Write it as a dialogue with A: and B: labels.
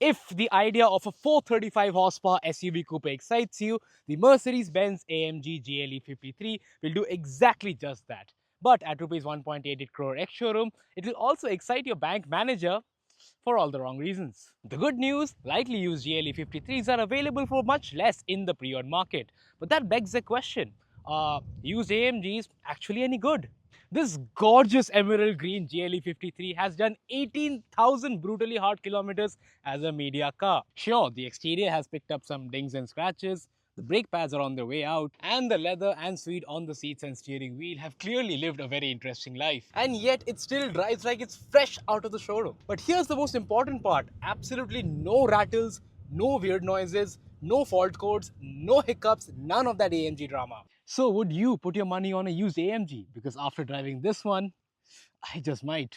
A: If the idea of a 435 horsepower SUV coupe excites you, the Mercedes-Benz AMG GLE 53 will do exactly just that. But at rupees 1.88 crore ex-showroom, it will also excite your bank manager for all the wrong reasons. The good news, lightly used GLE 53s are available for much less in the pre-owned market. But that begs the question, are used AMGs actually any good? This gorgeous emerald green GLE 53 has done 18,000 brutally hard kilometers as a media car. Sure, the exterior has picked up some dings and scratches, the brake pads are on their way out, and the leather and suede on the seats and steering wheel have clearly lived a very interesting life. And yet, it still drives like it's fresh out of the showroom. But here's the most important part, absolutely no rattles, no weird noises, no fault codes, no hiccups, none of that AMG drama. So would you put your money on a used AMG? Because after driving this one, I just might.